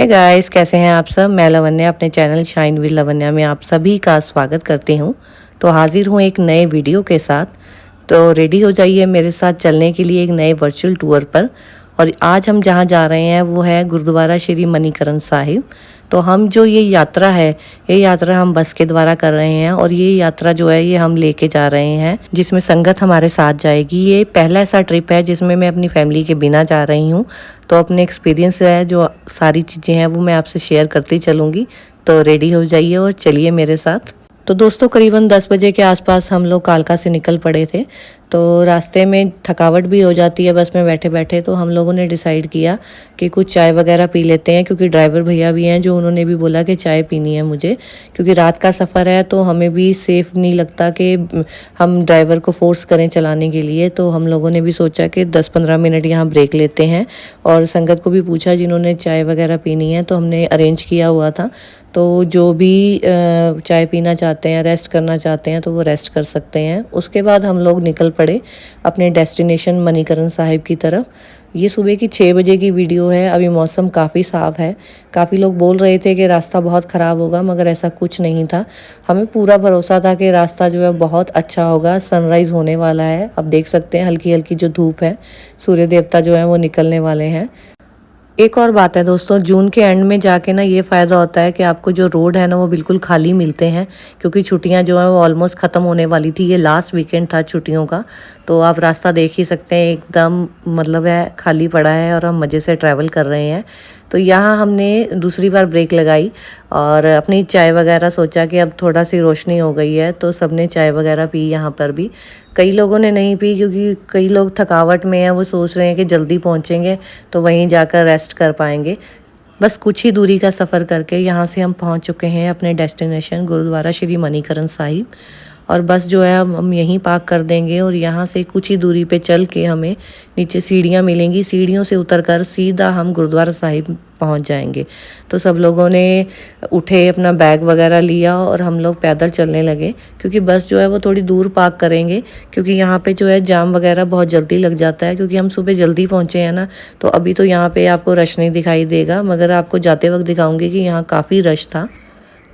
Hey guys, कैसे हैं आप सब। मैं लवन्या अपने चैनल शाइन विद लवन्या में आप सभी का स्वागत करती हूँ। तो हाजिर हूँ एक नए वीडियो के साथ। तो रेडी हो जाइए मेरे साथ चलने के लिए एक नए वर्चुअल टूर पर। और आज हम जहाँ जा रहे हैं वो है गुरुद्वारा श्री मणिकरण साहिब। तो हम जो ये यात्रा है, ये यात्रा हम बस के द्वारा कर रहे हैं और ये यात्रा जो है ये हम लेके जा रहे हैं, जिसमें संगत हमारे साथ जाएगी। ये पहला ऐसा ट्रिप है जिसमें मैं अपनी फैमिली के बिना जा रही हूँ। तो अपने एक्सपीरियंस है, जो सारी चीज़ें हैं वो मैं आपसे शेयर करती चलूँगी। तो रेडी हो जाइए और चलिए मेरे साथ। तो दोस्तों करीबन 10 बजे के आसपास हम लोग कालका से निकल पड़े थे। तो रास्ते में थकावट भी हो जाती है बस में बैठे बैठे, तो हम लोगों ने डिसाइड किया कि कुछ चाय वगैरह पी लेते हैं, क्योंकि ड्राइवर भैया भी हैं जो उन्होंने भी बोला कि चाय पीनी है मुझे, क्योंकि रात का सफ़र है तो हमें भी सेफ़ नहीं लगता कि हम ड्राइवर को फोर्स करें चलाने के लिए। तो हम लोगों ने भी सोचा कि 10-15 मिनट यहाँ ब्रेक लेते हैं, और संगत को भी पूछा जिन्होंने चाय वगैरह पीनी है, तो हमने अरेंज किया हुआ था। तो जो भी चाय पीना चाहते हैं, रेस्ट करना चाहते हैं, तो वो रेस्ट कर सकते हैं। उसके बाद हम लोग निकल पड़े अपने डेस्टिनेशन मणिकरण साहिब की तरफ। ये सुबह की 6 बजे की वीडियो है। अभी मौसम काफ़ी साफ़ है। काफ़ी लोग बोल रहे थे कि रास्ता बहुत ख़राब होगा, मगर ऐसा कुछ नहीं था। हमें पूरा भरोसा था कि रास्ता जो है बहुत अच्छा होगा। सनराइज़ होने वाला है, अब देख सकते हैं हल्की हल्की जो धूप है, सूर्य देवता जो है वो निकलने वाले हैं। एक और बात है दोस्तों, जून के एंड में जाके ना ये फ़ायदा होता है कि आपको जो रोड है ना वो बिल्कुल खाली मिलते हैं, क्योंकि छुट्टियां जो हैं वो ऑलमोस्ट ख़त्म होने वाली थी। ये लास्ट वीकेंड था छुट्टियों का। तो आप रास्ता देख ही सकते हैं, एकदम मतलब है खाली पड़ा है और हम मज़े से ट्रैवल कर रहे हैं। तो यहाँ हमने दूसरी बार ब्रेक लगाई और अपनी चाय वगैरह, सोचा कि अब थोड़ा सी रोशनी हो गई है तो सबने चाय वगैरह पी। यहाँ पर भी कई लोगों ने नहीं पी, क्योंकि कई लोग थकावट में हैं, वो सोच रहे हैं कि जल्दी पहुँचेंगे तो वहीं जाकर रेस्ट कर पाएंगे। बस कुछ ही दूरी का सफ़र करके यहाँ से हम पहुँच चुके हैं अपने डेस्टिनेशन गुरुद्वारा श्री मणिकरण साहिब। और बस जो है हम यहीं पार्क कर देंगे, और यहाँ से कुछ ही दूरी पे चल के हमें नीचे सीढ़ियाँ मिलेंगी। सीढ़ियों से उतरकर सीधा हम गुरुद्वारा साहिब पहुँच जाएंगे। तो सब लोगों ने उठे, अपना बैग वगैरह लिया और हम लोग पैदल चलने लगे, क्योंकि बस जो है वो थोड़ी दूर पार्क करेंगे, क्योंकि यहाँ पे जो है जाम वगैरह बहुत जल्दी लग जाता है। क्योंकि हम सुबह जल्दी पहुँचे हैं ना, तो अभी तो यहाँ पे आपको रश नहीं दिखाई देगा, मगर आपको जाते वक्त दिखाऊंगी कि यहाँ काफ़ी रश था।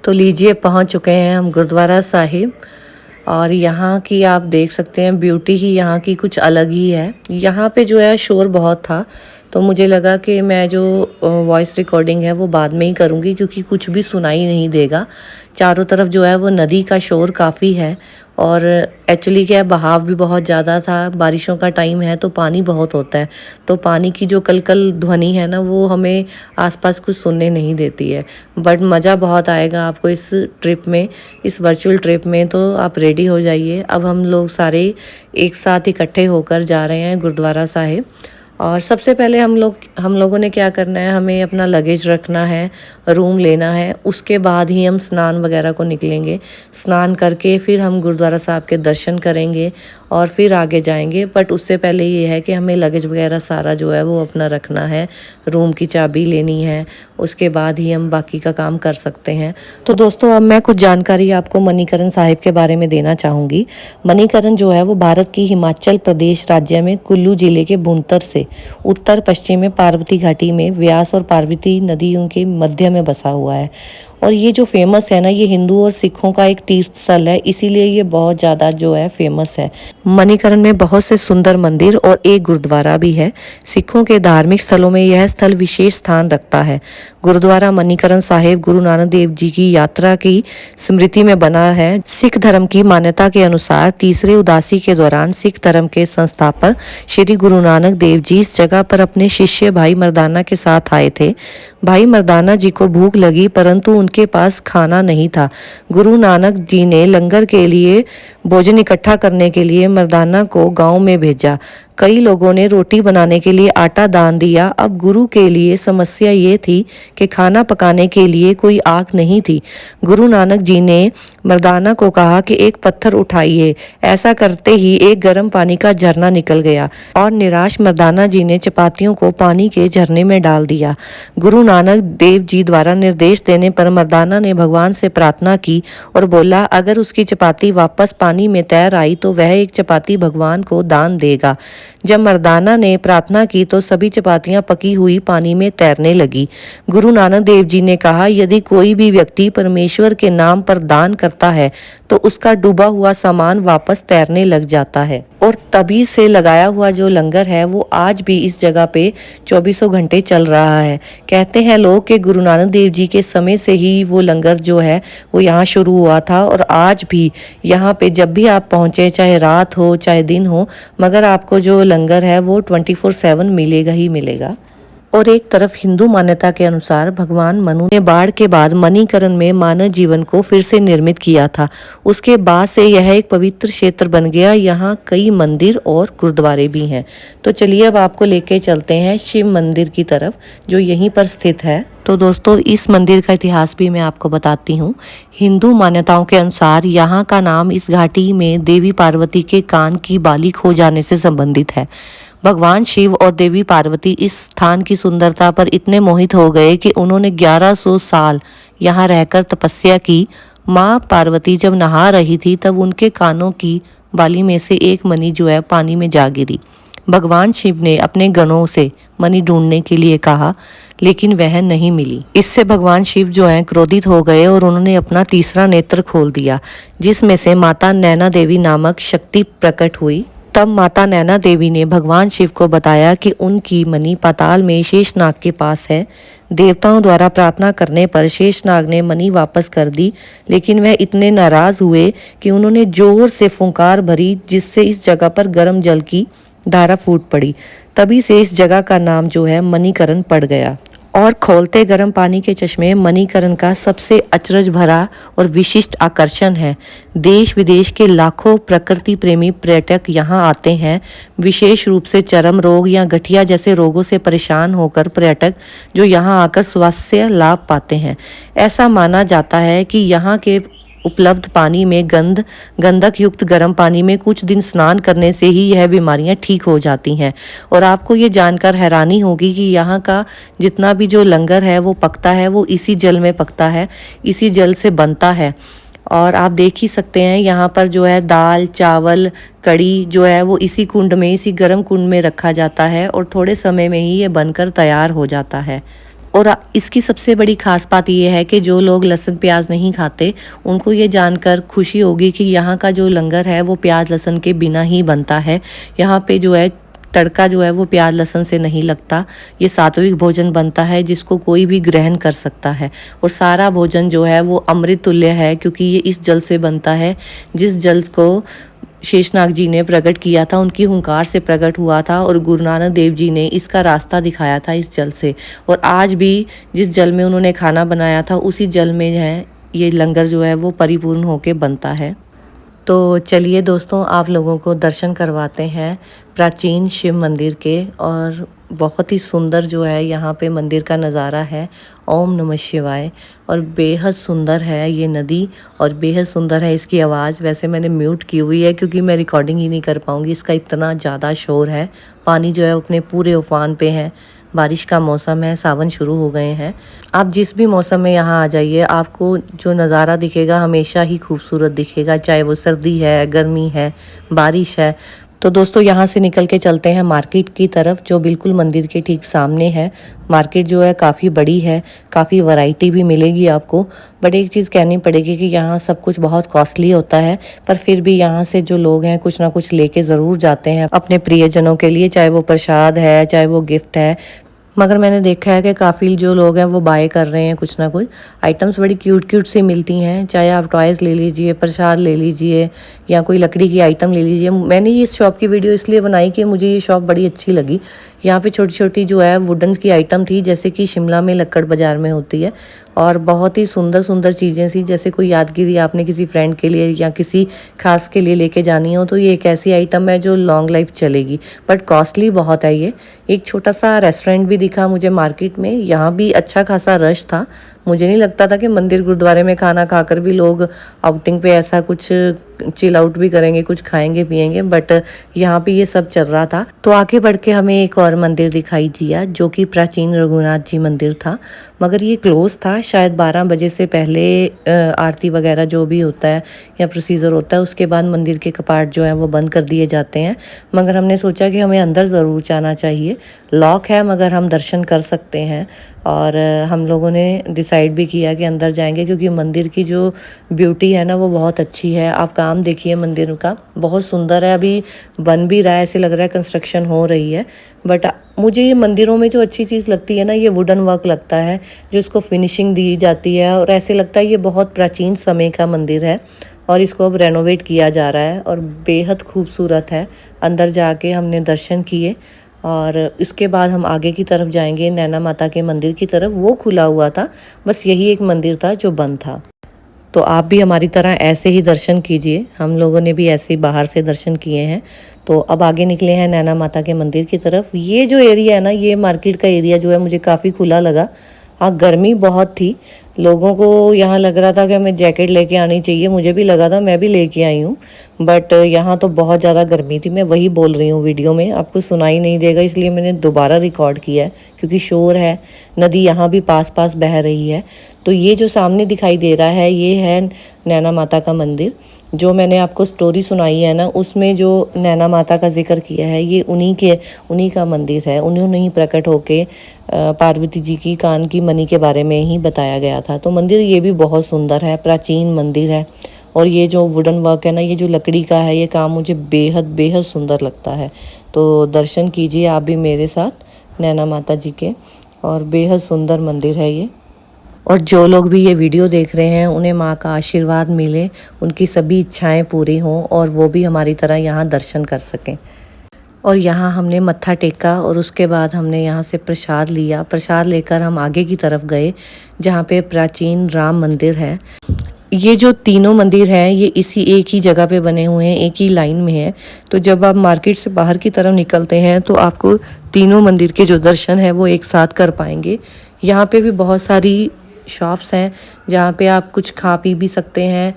तो लीजिए पहुँच चुके हैं हम गुरुद्वारा साहिब। और यहाँ की आप देख सकते हैं ब्यूटी ही यहाँ की कुछ अलग ही है। यहाँ पे जो है शोर बहुत था, तो मुझे लगा कि मैं जो वॉइस रिकॉर्डिंग है वो बाद में ही करूँगी, क्योंकि कुछ भी सुनाई नहीं देगा। चारों तरफ जो है वो नदी का शोर काफ़ी है, और एक्चुअली क्या है, बहाव भी बहुत ज़्यादा था। बारिशों का टाइम है तो पानी बहुत होता है, तो पानी की जो कलकल ध्वनि है ना वो हमें आसपास कुछ सुनने नहीं देती है। बट मज़ा बहुत आएगा आपको इस ट्रिप में, इस वर्चुअल ट्रिप में। तो आप रेडी हो जाइए। अब हम लोग सारे एक साथ इकट्ठे होकर जा रहे हैं गुरुद्वारा साहिब। और सबसे पहले हम लोगों ने क्या करना है, हमें अपना लगेज रखना है, रूम लेना है। उसके बाद ही हम स्नान वगैरह को निकलेंगे। स्नान करके फिर हम गुरुद्वारा साहब के दर्शन करेंगे और फिर आगे जाएंगे। बट उससे पहले ये है कि हमें लगेज वगैरह सारा जो है वो अपना रखना है, रूम की चाबी लेनी है, उसके बाद ही हम बाकी का काम कर सकते हैं। तो दोस्तों अब मैं कुछ जानकारी आपको मणिकरण साहिब के बारे में देना चाहूँगी। मणिकरण जो है वो भारत की हिमाचल प्रदेश राज्य में कुल्लू जिले के भुंतर से उत्तर पश्चिम में पार्वती घाटी में व्यास और पार्वती नदियों के मध्य में बसा हुआ है। और ये जो फेमस है ना, ये हिंदू और सिखों का एक तीर्थ स्थल है, इसीलिए ये बहुत ज़्यादा जो है फेमस है। मणिकरण में बहुत से सुंदर मंदिर और एक गुरुद्वारा भी है। सिखों के धार्मिक स्थलों में यह स्थल विशेष स्थान रखता है। गुरुद्वारा मणिकरण साहिब गुरु नानक देव जी की यात्रा की स्मृति में बना है। सिख धर्म की मान्यता के अनुसार तीसरे उदासी के दौरान सिख धर्म के संस्थापक श्री गुरु नानक देव जी इस जगह पर अपने शिष्य भाई मर्दाना के साथ आए थे। भाई मर्दाना जी को भूख लगी, परंतु उनके पास खाना नहीं था। गुरु नानक जी ने लंगर के लिए भोजन इकट्ठा करने के लिए मर्दाना को गांव में भेजा। कई लोगों ने रोटी बनाने के लिए आटा दान दिया। अब गुरु के लिए समस्या ये थी कि खाना पकाने के लिए कोई आग नहीं थी। गुरु नानक जी ने मर्दाना को कहा कि एक पत्थर उठाइए। ऐसा करते ही एक गर्म पानी का झरना निकल गया और निराश मर्दाना जी ने चपातियों को पानी के झरने में डाल दिया। गुरु नानक देव जी द्वारा निर्देश देने पर मर्दाना ने भगवान से प्रार्थना की और बोला, अगर उसकी चपाती वापस पानी में तैर आई तो वह एक चपाती भगवान को दान देगा। जब मर्दाना ने प्रार्थना की तो सभी चपातियां पकी हुई पानी में तैरने लगी। गुरु नानक देव जी ने कहा, यदि कोई भी व्यक्ति परमेश्वर के नाम पर दान करता है तो उसका डूबा हुआ सामान वापस तैरने लग जाता है। और तभी से लगाया हुआ जो लंगर है वो आज भी इस जगह पे 24 घंटे चल रहा है। कहते हैं लोग कि गुरु नानक देव जी के समय से ही वो लंगर जो है वो यहाँ शुरू हुआ था, और आज भी यहाँ पे जब भी आप पहुँचे, चाहे रात हो चाहे दिन हो, मगर आपको जो लंगर है वो 24/7 मिलेगा ही मिलेगा। और एक तरफ हिंदू मान्यता के अनुसार भगवान मनु ने बाढ़ के बाद मणिकरण में मानव जीवन को फिर से निर्मित किया था। उसके बाद से यह एक पवित्र क्षेत्र बन गया। यहाँ कई मंदिर और गुरुद्वारे भी हैं। तो चलिए अब आपको लेके चलते हैं शिव मंदिर की तरफ, जो यहीं पर स्थित है। तो दोस्तों, इस मंदिर का इतिहास भी मैं आपको बताती हूँ। हिंदू मान्यताओं के अनुसार यहाँ का नाम इस घाटी में देवी पार्वती के कान की बाली खो जाने से संबंधित है। भगवान शिव और देवी पार्वती इस स्थान की सुंदरता पर इतने मोहित हो गए कि उन्होंने 1100 साल यहाँ रहकर तपस्या की। माँ पार्वती जब नहा रही थी तब उनके कानों की बाली में से एक मणि जो है पानी में जा गिरी। भगवान शिव ने अपने गणों से मणि ढूंढने के लिए कहा, लेकिन वह नहीं मिली। इससे भगवान शिव जो हैं क्रोधित हो गए और उन्होंने अपना तीसरा नेत्र खोल दिया, जिसमें से माता नैना देवी नामक शक्ति प्रकट हुई। तब माता नैना देवी ने भगवान शिव को बताया कि उनकी मणि पाताल में शेषनाग के पास है। देवताओं द्वारा प्रार्थना करने पर शेषनाग ने मणि वापस कर दी, लेकिन वह इतने नाराज हुए कि उन्होंने जोर से फुंकार भरी, जिससे इस जगह पर गर्म जल की धारा फूट पड़ी। तभी से इस जगह का नाम जो है मणिकरण पड़ गया। और खोलते गर्म पानी के चश्मे मणिकरण का सबसे अचरज भरा और विशिष्ट आकर्षण है। देश विदेश के लाखों प्रकृति प्रेमी पर्यटक यहाँ आते हैं। विशेष रूप से चर्म रोग या गठिया जैसे रोगों से परेशान होकर पर्यटक जो यहाँ आकर स्वास्थ्य लाभ पाते हैं। ऐसा माना जाता है कि यहाँ के उपलब्ध पानी में गंधक युक्त गर्म पानी में कुछ दिन स्नान करने से ही यह बीमारियां ठीक हो जाती हैं। और आपको ये जानकर हैरानी होगी कि यहाँ का जितना भी जो लंगर है वो पकता है वो इसी जल में पकता है, इसी जल से बनता है। और आप देख ही सकते हैं यहाँ पर जो है दाल चावल कड़ी जो है वो इसी कुंड में, इसी गर्म कुंड में रखा जाता है और थोड़े समय में ही ये बनकर तैयार हो जाता है। और इसकी सबसे बड़ी खास बात ये है कि जो लोग लहसुन प्याज नहीं खाते उनको ये जानकर खुशी होगी कि यहाँ का जो लंगर है वो प्याज लहसुन के बिना ही बनता है। यहाँ पे जो है तड़का जो है वो प्याज लहसुन से नहीं लगता। ये सात्विक भोजन बनता है जिसको कोई भी ग्रहण कर सकता है। और सारा भोजन जो है वो अमृत तुल्य है, क्योंकि ये इस जल से बनता है जिस जल को शेषनाग जी ने प्रकट किया था, उनकी हुंकार से प्रकट हुआ था। और गुरु नानक देव जी ने इसका रास्ता दिखाया था इस जल से। और आज भी जिस जल में उन्होंने खाना बनाया था उसी जल में है ये लंगर जो है वो परिपूर्ण होके बनता है। तो चलिए दोस्तों, आप लोगों को दर्शन करवाते हैं प्राचीन शिव मंदिर के। और बहुत ही सुंदर जो है यहाँ पे मंदिर का नज़ारा है। ओम नमः शिवाय। और बेहद सुंदर है ये नदी और बेहद सुंदर है इसकी आवाज़। वैसे मैंने म्यूट की हुई है क्योंकि मैं रिकॉर्डिंग ही नहीं कर पाऊँगी, इसका इतना ज़्यादा शोर है। पानी जो है अपने पूरे उफान पे है। बारिश का मौसम है, सावन शुरू हो गए हैं। आप जिस भी मौसम में यहाँ आ जाइए, आपको जो नज़ारा दिखेगा हमेशा ही खूबसूरत दिखेगा, चाहे वो सर्दी है, गर्मी है, बारिश है। तो दोस्तों, यहाँ से निकल के चलते हैं मार्केट की तरफ, जो बिल्कुल मंदिर के ठीक सामने है। मार्केट जो है काफ़ी बड़ी है, काफ़ी वैरायटी भी मिलेगी आपको। बट एक चीज़ कहनी पड़ेगी कि यहाँ सब कुछ बहुत कॉस्टली होता है, पर फिर भी यहाँ से जो लोग हैं कुछ ना कुछ लेके ज़रूर जाते हैं अपने प्रियजनों के लिए, चाहे वो प्रसाद है, चाहे वो गिफ्ट है। मगर मैंने देखा है कि काफ़ी जो लोग हैं वो बाय कर रहे हैं कुछ ना कुछ। आइटम्स बड़ी क्यूट सी मिलती हैं, चाहे आप टॉयज़ ले लीजिए, प्रसाद ले लीजिए या कोई लकड़ी की आइटम ले लीजिए। मैंने ये इस शॉप की वीडियो इसलिए बनाई कि मुझे ये शॉप बड़ी अच्छी लगी। यहाँ पे छोटी छोटी जो है वुडन की आइटम थी, जैसे कि शिमला में लक्कड़ बाज़ार में होती है। और बहुत ही सुंदर सुंदर चीज़ें थी, जैसे कोई यादगिरी आपने किसी फ्रेंड के लिए या किसी खास के लिए लेके जानी हो तो ये एक ऐसी आइटम है जो लॉन्ग लाइफ चलेगी। बट कॉस्टली बहुत है ये। एक छोटा सा रेस्टोरेंट भी दिखा मुझे मार्केट में, यहाँ भी अच्छा खासा रश था। मुझे नहीं लगता था कि मंदिर गुरुद्वारे में खाना खाकर भी लोग आउटिंग पे ऐसा कुछ चिल आउट भी करेंगे, कुछ खाएंगे पिएंगे, बट यहाँ पे ये सब चल रहा था। तो आगे बढ़ के हमें एक और मंदिर दिखाई दिया जो कि प्राचीन रघुनाथ जी मंदिर था, मगर ये क्लोज था। शायद 12 बजे से पहले आरती वगैरह जो भी होता है या प्रोसीजर होता है, उसके बाद मंदिर के कपाट जो हैं वो बंद कर दिए जाते हैं। मगर हमने सोचा कि हमें अंदर ज़रूर जाना चाहिए। लॉक है मगर हम दर्शन कर सकते हैं, और हम लोगों ने डिसाइड भी किया कि अंदर जाएंगे, क्योंकि मंदिर की जो ब्यूटी है ना वो बहुत अच्छी है। आप काम देखिए मंदिर का, बहुत सुंदर है। अभी बन भी रहा है, ऐसे लग रहा है कंस्ट्रक्शन हो रही है। बट मुझे ये मंदिरों में जो अच्छी चीज़ लगती है ना, ये वुडन वर्क लगता है, जो इसको फिनिशिंग दी जाती है, और ऐसे लगता है ये बहुत प्राचीन समय का मंदिर है और इसको अब रेनोवेट किया जा रहा है और बेहद खूबसूरत है। अंदर जाके हमने दर्शन किए और इसके बाद हम आगे की तरफ जाएंगे, नैना माता के मंदिर की तरफ। वो खुला हुआ था, बस यही एक मंदिर था जो बंद था। तो आप भी हमारी तरह ऐसे ही दर्शन कीजिए। हम लोगों ने भी ऐसे ही बाहर से दर्शन किए हैं। तो अब आगे निकले हैं नैना माता के मंदिर की तरफ। ये जो एरिया है ना, ये मार्केट का एरिया जो है मुझे काफ़ी खुला लगा। हाँ, गर्मी बहुत थी, लोगों को यहाँ लग रहा था कि हमें जैकेट लेके आनी चाहिए। मुझे भी लगा था, मैं भी लेके आई हूँ, बट यहाँ तो बहुत ज़्यादा गर्मी थी। मैं वही बोल रही हूँ वीडियो में, आपको सुनाई नहीं देगा इसलिए मैंने दोबारा रिकॉर्ड किया है, क्योंकि शोर है। नदी यहाँ भी पास पास बह रही है। तो ये जो सामने दिखाई दे रहा है, ये है नैना माता का मंदिर। जो मैंने आपको स्टोरी सुनाई है ना, उसमें जो नैना माता का जिक्र किया है, ये उन्हीं का मंदिर है। उन्होंने ही प्रकट होके पार्वती जी की कान की मणि के बारे में ही बताया गया था। तो मंदिर ये भी बहुत सुंदर है, प्राचीन मंदिर है। और ये जो वुडन वर्क है ना, ये जो लकड़ी का है, ये काम मुझे बेहद बेहद सुंदर लगता है। तो दर्शन कीजिए आप भी मेरे साथ नैना माता जी के, और बेहद सुंदर मंदिर है ये। और जो लोग भी ये वीडियो देख रहे हैं, उन्हें माँ का आशीर्वाद मिले, उनकी सभी इच्छाएं पूरी हों और वो भी हमारी तरह यहाँ दर्शन कर सकें। और यहाँ हमने मत्था टेका और उसके बाद हमने यहाँ से प्रसाद लिया। प्रसाद लेकर हम आगे की तरफ गए, जहाँ पे प्राचीन राम मंदिर है। ये जो तीनों मंदिर हैं, ये इसी एक ही जगह पे बने हुए हैं, एक ही लाइन में है। तो जब आप मार्केट से बाहर की तरफ निकलते हैं तो आपको तीनों मंदिर के जो दर्शन है वो एक साथ कर पाएंगे। यहाँ पे भी बहुत सारी शॉप्स हैं जहाँ पे आप कुछ खा पी भी सकते हैं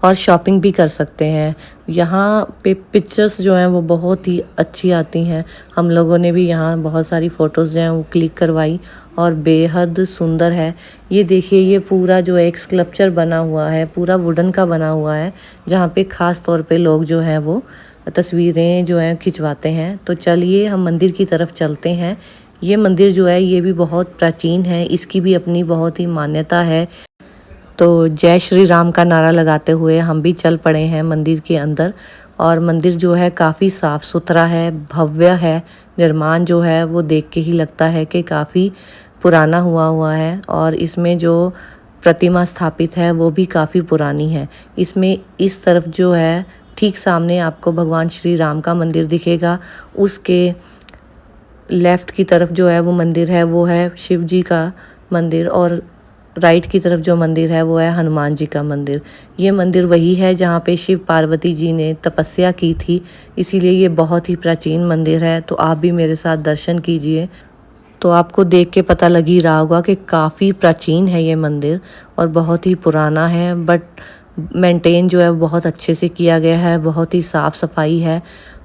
और शॉपिंग भी कर सकते हैं। यहाँ पे पिक्चर्स जो हैं वो बहुत ही अच्छी आती हैं। हम लोगों ने भी यहाँ बहुत सारी फ़ोटोज़ जो हैं वो क्लिक करवाई और बेहद सुंदर है। ये देखिए, ये पूरा जो एक स्कल्पचर बना हुआ है, पूरा वुडन का बना हुआ है, जहाँ पे ख़ास तौर पे लोग जो हैं वो तस्वीरें जो हैं खिंचवाते हैं। तो चलिए हम मंदिर की तरफ चलते हैं। ये मंदिर जो है ये भी बहुत प्राचीन है, इसकी भी अपनी बहुत ही मान्यता है। तो जय श्री राम का नारा लगाते हुए हम भी चल पड़े हैं मंदिर के अंदर। और मंदिर जो है काफ़ी साफ़ सुथरा है, भव्य है। निर्माण जो है वो देख के ही लगता है कि काफ़ी पुराना हुआ है। और इसमें जो प्रतिमा स्थापित है वो भी काफ़ी पुरानी है। इसमें इस तरफ जो है, ठीक सामने आपको भगवान श्री राम का मंदिर दिखेगा। उसके लेफ़्ट की तरफ जो है वो मंदिर है, वो है शिव जी का मंदिर। और राइट की तरफ जो मंदिर है वो है हनुमान जी का मंदिर। ये मंदिर वही है जहाँ पे शिव पार्वती जी ने तपस्या की थी, इसीलिए ये बहुत ही प्राचीन मंदिर है। तो आप भी मेरे साथ दर्शन कीजिए। तो आपको देख के पता लग ही रहा होगा कि काफ़ी प्राचीन है ये मंदिर और बहुत ही पुराना है, बट मेंटेन जो है बहुत अच्छे से किया गया है, बहुत ही साफ़ सफाई है।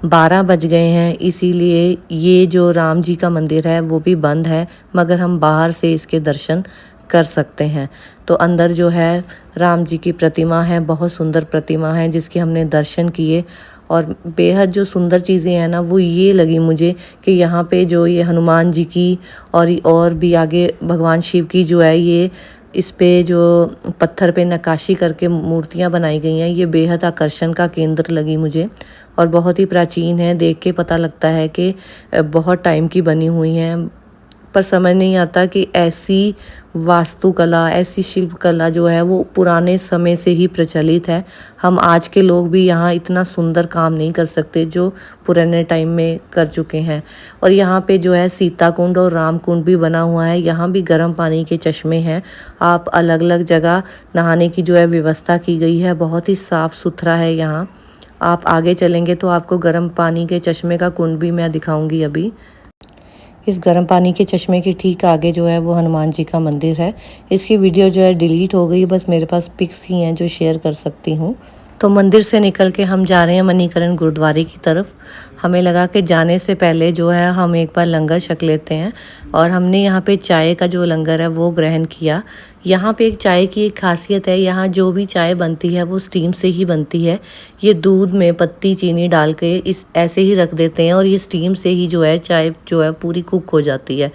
12 बज गए हैं, इसीलिए ये जो राम जी का मंदिर है वो भी बंद है, मगर हम बाहर से इसके दर्शन कर सकते हैं। तो अंदर जो है राम जी की प्रतिमा है, बहुत सुंदर प्रतिमा है जिसके हमने दर्शन किए। और बेहद जो सुंदर चीज़ें हैं ना, वो ये लगी मुझे कि यहाँ पे जो ये हनुमान जी की और भी आगे भगवान शिव की जो है, ये इस पे जो पत्थर पे नक्काशी करके मूर्तियाँ बनाई गई हैं, ये बेहद आकर्षण का केंद्र लगी मुझे। और बहुत ही प्राचीन है, देख के पता लगता है कि बहुत टाइम की बनी हुई हैं। पर समझ नहीं आता कि ऐसी वास्तुकला, ऐसी शिल्पकला जो है वो पुराने समय से ही प्रचलित है। हम आज के लोग भी यहाँ इतना सुंदर काम नहीं कर सकते जो पुराने टाइम में कर चुके हैं। और यहाँ पे जो है सीता कुंड और राम कुंड भी बना हुआ है। यहाँ भी गर्म पानी के चश्मे हैं। आप अलग अलग जगह नहाने की जो है व्यवस्था की गई है, बहुत ही साफ़ सुथरा है यहाँ। आप आगे चलेंगे तो आपको गर्म पानी के चश्मे का कुंड भी मैं दिखाऊंगी अभी। इस गर्म पानी के चश्मे के ठीक आगे जो है वो हनुमान जी का मंदिर है। इसकी वीडियो जो है डिलीट हो गई, बस मेरे पास पिक्स ही हैं जो शेयर कर सकती हूँ। तो मंदिर से निकल के हम जा रहे हैं मणिकरण गुरुद्वारे की तरफ। हमें लगा कि जाने से पहले जो है हम एक बार लंगर छक लेते हैं, और हमने यहाँ पे चाय का जो लंगर है वो ग्रहण किया। यहाँ पे एक चाय की एक खासियत है, यहाँ जो भी चाय बनती है वो स्टीम से ही बनती है। ये दूध में पत्ती चीनी डाल के इस ऐसे ही रख देते हैं, और ये स्टीम से ही जो है चाय जो है पूरी कुक हो जाती है।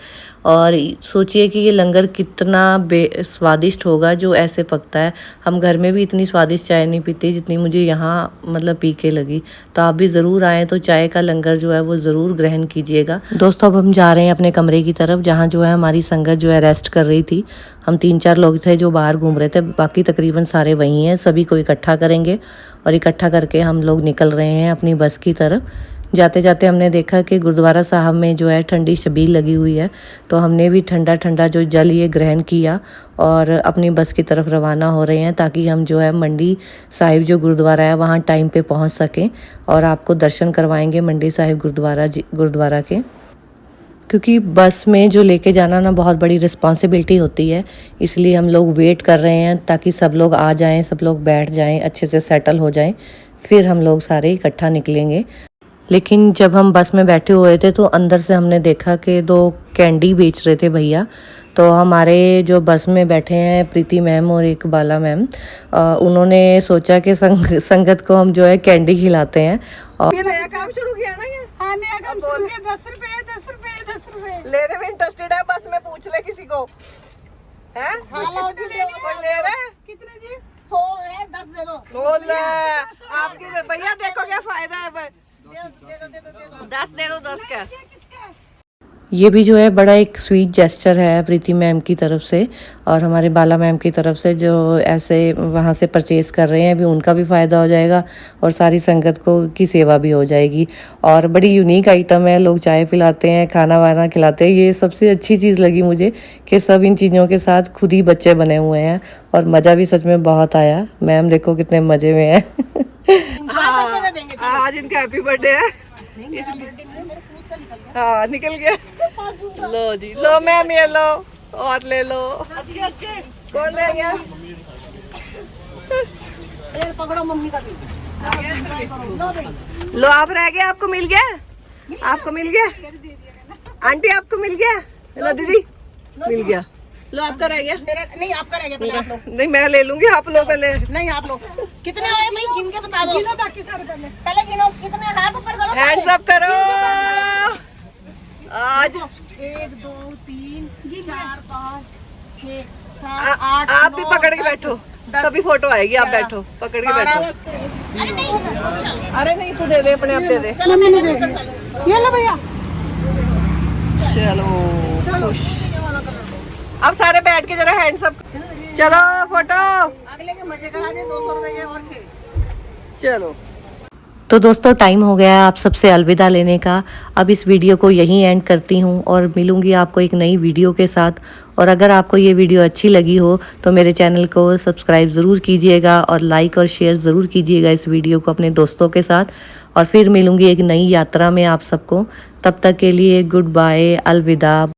और सोचिए कि ये लंगर कितना स्वादिष्ट होगा जो ऐसे पकता है। हम घर में भी इतनी स्वादिष्ट चाय नहीं पीते जितनी मुझे यहाँ मतलब पी के लगी। तो आप भी ज़रूर आएँ तो चाय का लंगर जो है वो ज़रूर ग्रहण कीजिएगा। दोस्तों, अब हम जा रहे हैं अपने कमरे की तरफ, जहाँ जो है हमारी संगत जो है रेस्ट कर रही थी। हम 3-4 लोग थे जो बाहर घूम रहे थे, बाकी तकरीबन सारे वहीं हैं। सभी को इकट्ठा करेंगे और इकट्ठा करके हम लोग निकल रहे हैं अपनी बस की तरफ। जाते जाते हमने देखा कि गुरुद्वारा साहब में जो है ठंडी छबील लगी हुई है, तो हमने भी ठंडा ठंडा जो जल ये ग्रहण किया और अपनी बस की तरफ रवाना हो रहे हैं, ताकि हम जो है मंडी साहिब जो गुरुद्वारा है वहाँ टाइम पे पहुँच सकें और आपको दर्शन करवाएंगे मंडी साहिब गुरुद्वारा के। क्योंकि बस में जो लेके जाना ना बहुत बड़ी रिस्पॉन्सिबिलिटी होती है, इसलिए हम लोग वेट कर रहे हैं ताकि सब लोग आ जाएं, सब लोग बैठ जाएं, अच्छे से सेटल हो जाएं, फिर हम लोग सारे इकट्ठा निकलेंगे। लेकिन जब हम बस में बैठे हुए थे तो अंदर से हमने देखा कि 2 कैंडी बेच रहे थे भैया। तो हमारे जो बस में बैठे हैं प्रीति मैम और एक बाला मैम, उन्होंने सोचा कि संगत को हम जो है कैंडी खिलाते हैं। और ये नया काम शुरू किया ना ये? हाँ, नया काम शुरू किया। 10 रुपए 10 रुपए 10 रुपए लेने में इंटरेस्टेड है, बस में पूछ ले किसी को है। हाँ, लो जी, दे दो। कोई ले रहा है? कितने जी? 100 है, 10 दे दो। बोल आपकी भैया देखो क्या फायदा है। 10 दे दो, 10 क्या। ये भी जो है बड़ा एक स्वीट जेस्चर है प्रीति मैम की तरफ से और हमारे बाला मैम की तरफ से, जो ऐसे वहाँ से परचेज़ कर रहे हैं। अभी उनका भी फ़ायदा हो जाएगा और सारी संगत को की सेवा भी हो जाएगी। और बड़ी यूनिक आइटम है, लोग चाय पिलाते हैं, खाना वाना खिलाते हैं। ये सबसे अच्छी चीज़ लगी मुझे कि सब इन चीज़ों के साथ खुद ही बच्चे बने हुए हैं और मज़ा भी सच में बहुत आया। मैम देखो कितने मज़े में हैं। आज इनका हैप्पी बर्थडे है। हाँ, निकल गया। लो जी, लो मैम, ये लो और ले लो। कौन रह गया? पकड़ो मम्मी का भी। लो आप रह गए, आपको मिल गया, आपको मिल गया। आंटी आपको मिल गया। लो दीदी, मिल गया। लो आपका रह गया। नहीं, आपका रह गया। पहले आप लोग। नहीं, मैं ले लूंगी, आप लोग पहले। नहीं, आप लोग कितने आए मैं गिन के बता दो। गिनो बाकी सारे पहले गिनो कितने हाथ ऊपर करो। हैंड्स अप करो। आज 1 2 3 4 5 6 7 8 आप भी पकड़ के बैठो, तभी फोटो आएगी। आप बैठो, पकड़ के बैठो। अरे नहीं, अरे नहीं, तू दे दे, अपने आप दे दे। चलो मैंने दे। ये लो भैया। चलो खुश। अब सारे बैठ के जरा हैंड्स अप। चलो फोटो। अगले के मजे करा दे 200 रुपए के और के। चलो तो दोस्तों, टाइम हो गया है आप सबसे अलविदा लेने का। अब इस वीडियो को यहीं एंड करती हूँ और मिलूँगी आपको एक नई वीडियो के साथ। और अगर आपको ये वीडियो अच्छी लगी हो तो मेरे चैनल को सब्सक्राइब ज़रूर कीजिएगा और लाइक और शेयर ज़रूर कीजिएगा इस वीडियो को अपने दोस्तों के साथ। और फिर मिलूँगी एक नई यात्रा में आप सबको। तब तक के लिए गुड बाय, अलविदा।